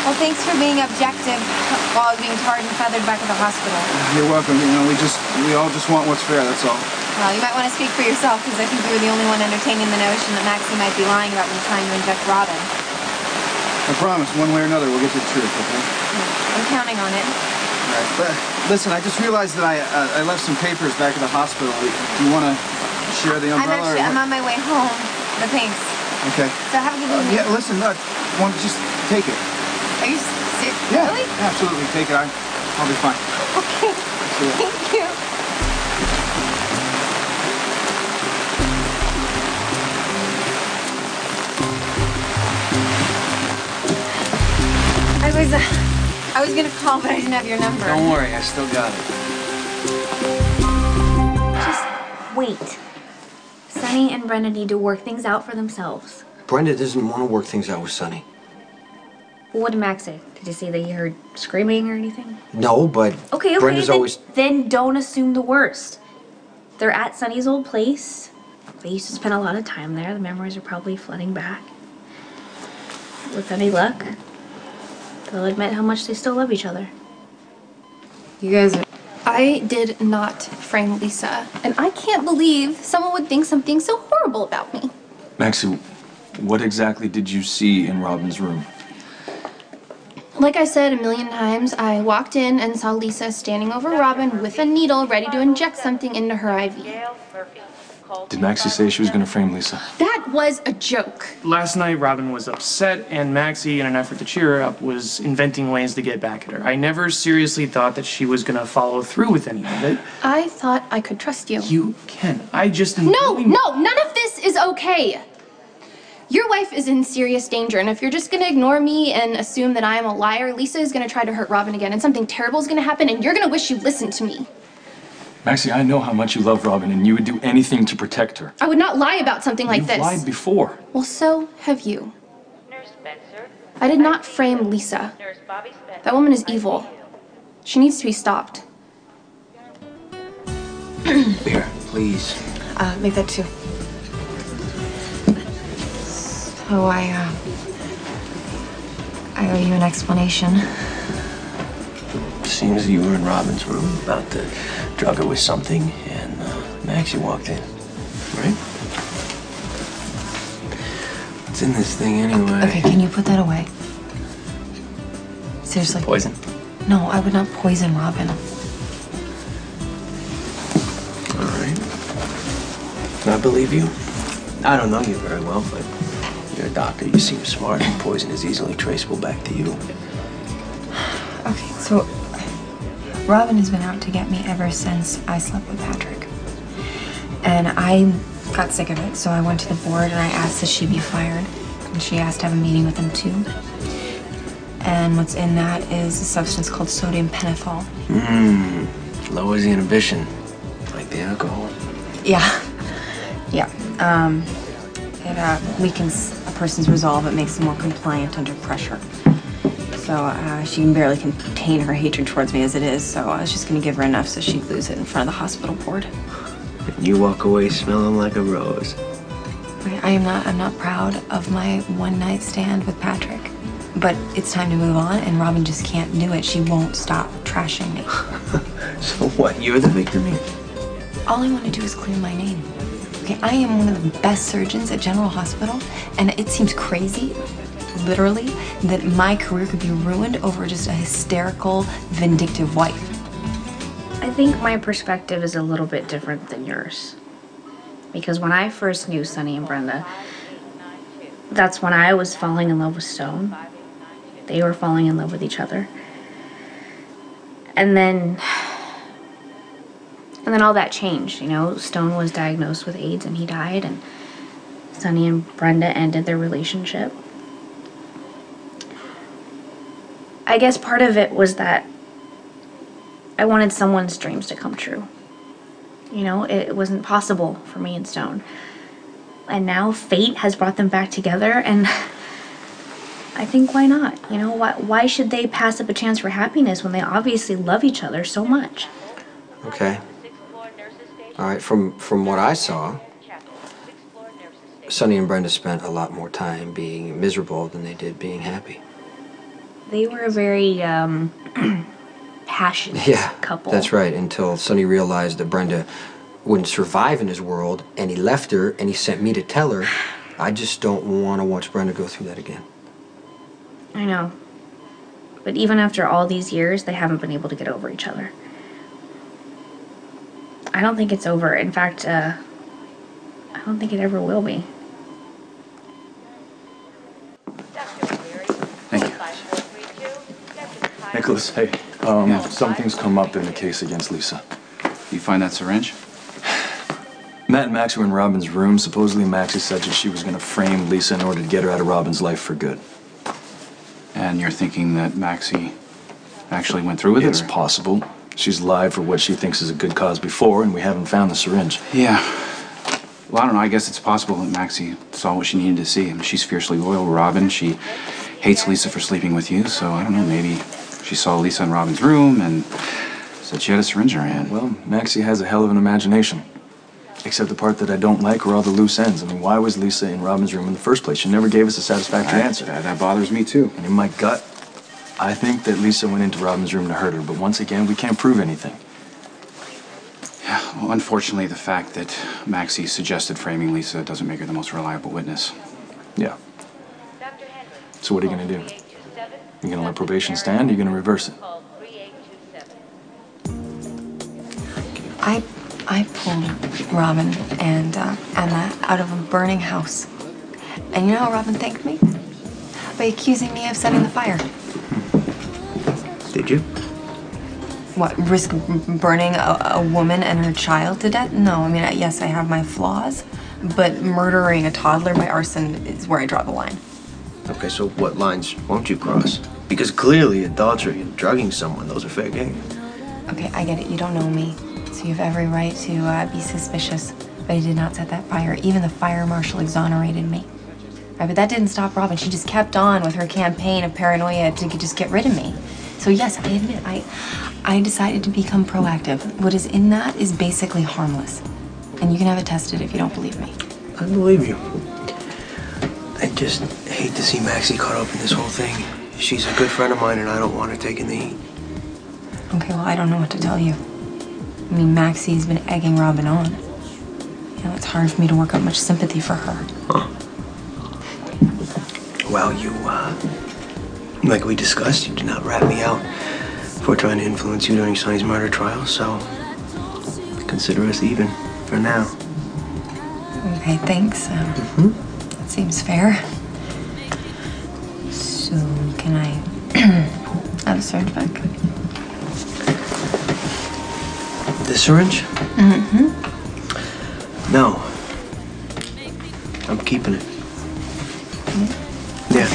Well, thanks for being objective while I was being tarred and feathered back at the hospital. You're welcome. You know, we all just want what's fair, that's all. Well, you might want to speak for yourself, because I think you were the only one entertaining the notion that Maxie might be lying about me trying to inject Robin. I promise, one way or another, we'll get to the truth, okay? I'm counting on it. All right, but listen, I just realized that I left some papers back at the hospital. Do you want to share the umbrella? I'm on my way home, but thanks. Okay. So have a good evening. Yeah, listen, why don't you just take it? Are you serious? Yeah, really? Absolutely, take it. I'll be fine. Okay. Thank you. I was gonna call, but I didn't have your number. Don't worry, I still got it. Just wait. Sunny and Brenda need to work things out for themselves. Brenda doesn't want to work things out with Sunny. Well, what did Max say? Did he say that he heard screaming or anything? No, but okay, Brenda's always... Then don't assume the worst. They're at Sunny's old place. They used to spend a lot of time there. The memories are probably flooding back. With any luck, they'll admit how much they still love each other. You guys are... I did not frame Lisa, and I can't believe someone would think something so horrible about me. Maxie, what exactly did you see in Robin's room? Like I said a million times, I walked in and saw Lisa standing over Robin with a needle ready to inject something into her IV. Did Maxie say she was going to frame Lisa? That was a joke. Last night, Robin was upset, and Maxie, in an effort to cheer her up, was inventing ways to get back at her. I never seriously thought that she was going to follow through with any of it. I thought I could trust you. You can. I just... No, none of this is okay. Your wife is in serious danger, and if you're just gonna ignore me and assume that I am a liar, Lisa is gonna try to hurt Robin again, and something terrible is gonna happen, and you're gonna wish you listened to me. Maxie, I know how much you love Robin, and you would do anything to protect her. I would not lie about something like this. You've lied before. Well, so have you. I did not frame Lisa. That woman is evil. She needs to be stopped. Here, please. Make that 2. So I owe you an explanation. Seems you were in Robin's room about to drug her with something, and Maxie walked in, right? What's in this thing anyway? Okay, can you put that away? Seriously. Poison? No, I would not poison Robin. All right. I believe you. I don't know you very well, but you're a doctor. You seem smart, and poison is easily traceable back to you. Okay, so Robin has been out to get me ever since I slept with Patrick. And I got sick of it, so I went to the board and I asked that she be fired. And she asked to have a meeting with them too. And what's in that is a substance called sodium pentothal. Lowers the inhibition, like the alcohol. Yeah. Yeah. It weakens a person's resolve. It makes them more compliant under pressure. So she can barely contain her hatred towards me as it is, so I was just gonna give her enough so she'd lose it in front of the hospital board. And you walk away smelling like a rose. I'm not proud of my one-night stand with Patrick. But it's time to move on, and Robin just can't do it. She won't stop trashing me. So what, you're the victim here? All I want to do is clear my name. Okay, I am one of the best surgeons at General Hospital, and it seems crazy, literally, that my career could be ruined over just a hysterical, vindictive wife. I think my perspective is a little bit different than yours. Because when I first knew Sunny and Brenda, that's when I was falling in love with Stone. They were falling in love with each other. And then all that changed, you know. Stone was diagnosed with AIDS and he died, and Sunny and Brenda ended their relationship. I guess part of it was that I wanted someone's dreams to come true. You know, it wasn't possible for me and Stone. And now fate has brought them back together, and I think why not? You know, why should they pass up a chance for happiness when they obviously love each other so much? Okay. All right, from what I saw, Sunny and Brenda spent a lot more time being miserable than they did being happy. They were a very, passionate couple. That's right, until Sonny realized that Brenda wouldn't survive in his world, and he left her, and he sent me to tell her. I just don't want to watch Brenda go through that again. I know. But even after all these years, they haven't been able to get over each other. I don't think it's over. In fact, I don't think it ever will be. Thank you. Nicholas, hey, something's come up in the case against Lisa. You find that syringe? Matt and Max were in Robin's room. Supposedly Maxie said that she was going to frame Lisa in order to get her out of Robin's life for good. And you're thinking that Maxie actually went through with it? It's possible. She's lied for what she thinks is a good cause before, and we haven't found the syringe. Yeah. Well, I don't know. I guess it's possible that Maxie saw what she needed to see. I mean, she's fiercely loyal to Robin. She hates Lisa for sleeping with you, so I don't know. Maybe she saw Lisa in Robin's room and said she had a syringe in her hand. Well, Maxie has a hell of an imagination. Except the part that I don't like are all the loose ends. I mean, why was Lisa in Robin's room in the first place? She never gave us a satisfactory answer. That bothers me, too. And in my gut, I think that Lisa went into Robin's room to hurt her. But once again, we can't prove anything. Yeah, well, unfortunately, the fact that Maxie suggested framing Lisa doesn't make her the most reliable witness. Yeah. So what are you going to do? You going to let probation stand, or are you going to reverse it? I pulled Robin and Emma out of a burning house. And you know how Robin thanked me? By accusing me of setting the fire. Did you? What, risk burning a woman and her child to death? No, I mean, yes, I have my flaws, but murdering a toddler by arson is where I draw the line. Okay, so what lines won't you cross? Because clearly adultery and drugging someone, those are fair game. Okay, I get it. You don't know me, so you have every right to be suspicious. But I did not set that fire. Even the fire marshal exonerated me. Right, but that didn't stop Robin. She just kept on with her campaign of paranoia to just get rid of me. So yes, I admit, I decided to become proactive. What is in that is basically harmless. And you can have it tested if you don't believe me. I believe you. I just hate to see Maxie caught up in this whole thing. She's a good friend of mine, and I don't want her taking the heat. Okay, well, I don't know what to tell you. I mean, Maxie's been egging Robin on. You know, it's hard for me to work up much sympathy for her. Huh. Well, you, like we discussed, you did not rat me out for trying to influence you during Sonny's murder trial, so consider us even for now. Okay, thanks. That seems fair. So, can I have a syringe back? The syringe? Mm-hmm. No. I'm keeping it. Yeah.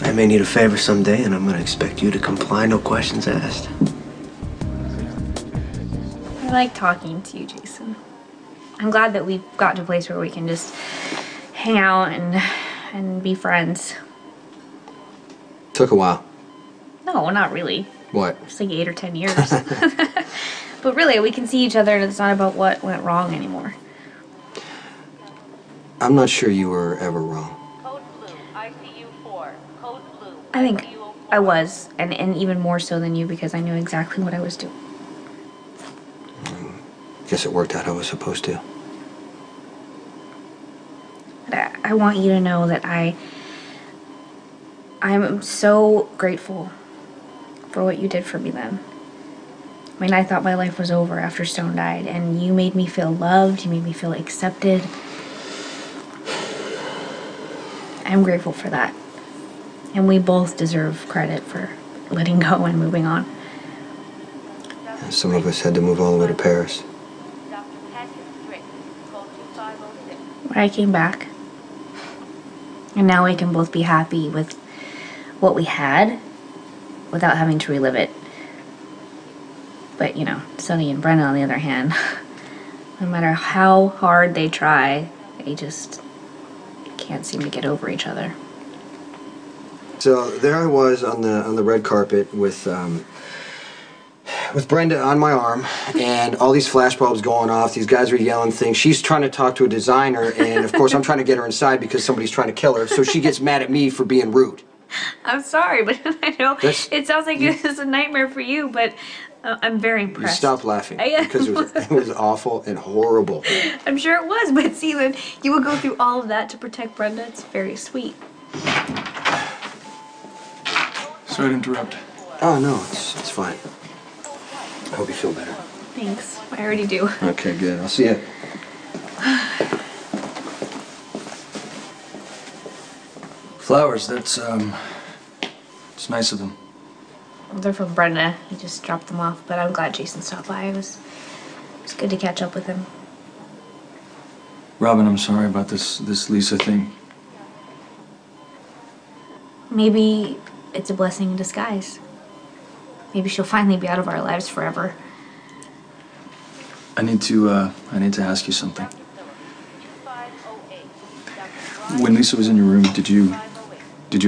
I may need a favor someday, and I'm gonna expect you to comply, no questions asked. I like talking to you, Jason. I'm glad that we've got to a place where we can just hang out and be friends. Took a while. No, not really. What? Just like 8 or 10 years. But really, we can see each other and it's not about what went wrong anymore. I'm not sure you were ever wrong. Code blue, ICU 4. Code blue. I think ICU I was, and even more so than you because I knew exactly what I was doing. Guess it worked out how it was supposed to. But I want you to know that I'm so grateful for what you did for me then. I mean, I thought my life was over after Stone died, and you made me feel loved, you made me feel accepted. I'm grateful for that. And we both deserve credit for letting go and moving on. And some of us had to move all the way to Paris. Dr. Patrick Strick, code 2506. But I came back. And now we can both be happy with what we had without having to relive it. But, you know, Sonny and Brenna, on the other hand, no matter how hard they try, they just can't seem to get over each other. So there I was on the red carpet with Brenda on my arm, and all these flashbulbs going off. These guys are yelling things. She's trying to talk to a designer, and of course I'm trying to get her inside because somebody's trying to kill her. So she gets mad at me for being rude. I'm sorry, but I know That's- it sounds like it's a nightmare for you, but I'm very You impressed. stop laughing I- because it was awful and horrible. I'm sure it was, but see, when you would go through all of that to protect Brenda, it's very sweet. Sorry to interrupt. Oh, no, it's fine. I hope you feel better. Thanks. I already do. Okay, good. I'll see you. Flowers, it's nice of them. They're from Brenda. He just dropped them off, but I'm glad Jason stopped by. It was good to catch up with him. Robin, I'm sorry about this Lisa thing. Maybe it's a blessing in disguise. Maybe she'll finally be out of our lives forever. I need to ask you something. When Lisa was in your room, did you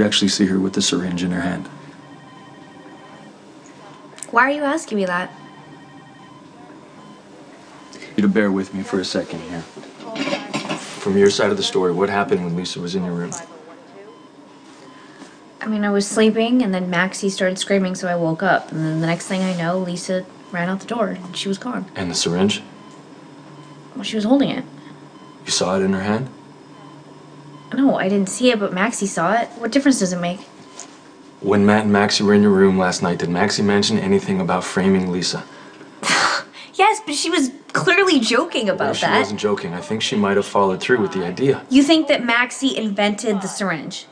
actually see her with the syringe in her hand? Why are you asking me that? You to bear with me for a second here. From your side of the story, what happened when Lisa was in your room? I mean, I was sleeping, and then Maxie started screaming, so I woke up. And then the next thing I know, Lisa ran out the door, and she was gone. And the syringe? Well, she was holding it. You saw it in her hand? No, I didn't see it, but Maxie saw it. What difference does it make? When Matt and Maxie were in your room last night, did Maxie mention anything about framing Lisa? Yes, but she was clearly joking about Well, she that. wasn't joking. I think she might have followed through with the idea. You think that Maxie invented the syringe?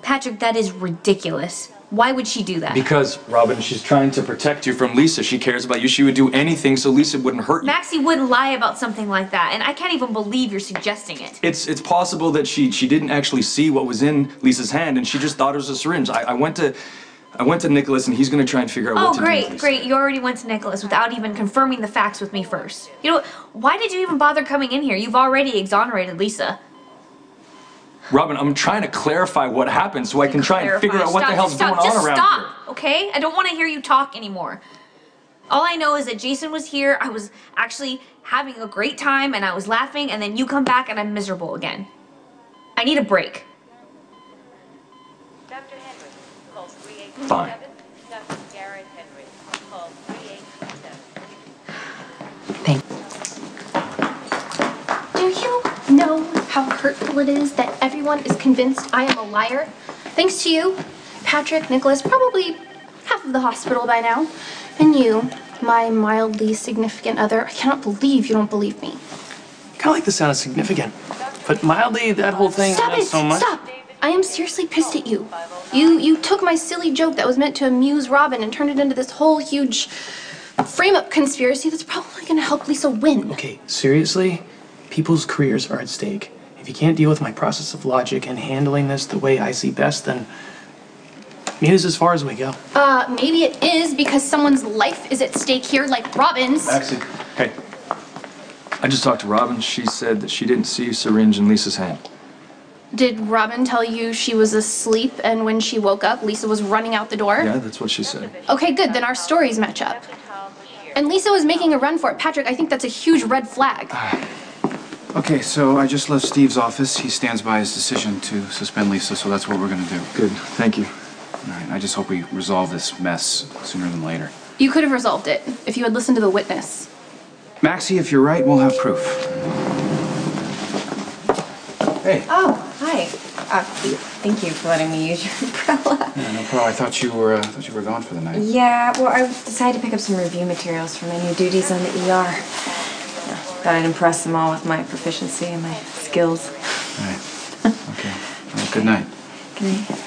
Patrick, that is ridiculous. Why would she do that? Because, Robin, she's trying to protect you from Lisa. She cares about you. She would do anything so Lisa wouldn't hurt you. Maxie wouldn't lie about something like that, and I can't even believe you're suggesting it. It's possible that she didn't actually see what was in Lisa's hand, and she just thought it was a syringe. I went to Nicholas, and he's going to try and figure out what to do with Lisa. Great. You already went to Nicholas without even confirming the facts with me first. You know, why did you even bother coming in here? You've already exonerated Lisa. Robin, I'm trying to clarify what happened so I can try and figure out what the hell's going on around here. Just stop, okay? I don't want to hear you talk anymore. All I know is that Jason was here, I was actually having a great time, and I was laughing, and then you come back and I'm miserable again. I need a break. Dr. Henry, call 3827. Fine. Dr. Garrett Henry, call 3827. Do you know how hurtful it is that everyone is convinced I am a liar? Thanks to you, Patrick, Nicholas, probably half of the hospital by now. And you, my mildly significant other, I cannot believe you don't believe me. Kind of like the sound of significant, but mildly, that whole thing, Stop not it! so much. Stop! I am seriously pissed at you. You took my silly joke that was meant to amuse Robin and turned it into this whole huge frame-up conspiracy that's probably gonna help Lisa win. Okay, seriously? People's careers are at stake. If you can't deal with my process of logic and handling this the way I see best, then maybe it's as far as we go. Maybe it is because someone's life is at stake here, like Robin's. Maxie, hey. I just talked to Robin. She said that she didn't see a syringe in Lisa's hand. Did Robin tell you she was asleep and when she woke up, Lisa was running out the door? Yeah, that's what she said. Okay, good. Then our stories match up. And Lisa was making a run for it. Patrick, I think that's a huge red flag. Okay, so I just left Steve's office. He stands by his decision to suspend Lisa, so that's what we're gonna do. Good, thank you. All right, I just hope we resolve this mess sooner than later. You could have resolved it if you had listened to the witness. Maxie, if you're right, we'll have proof. Hey. Oh, hi. Thank you for letting me use your umbrella. Yeah, no problem. I thought you were gone for the night. Yeah, well, I decided to pick up some review materials for my new duties on the ER. Thought I'd impress them all with my proficiency and my skills. All right. Okay. Well, good night. Good night.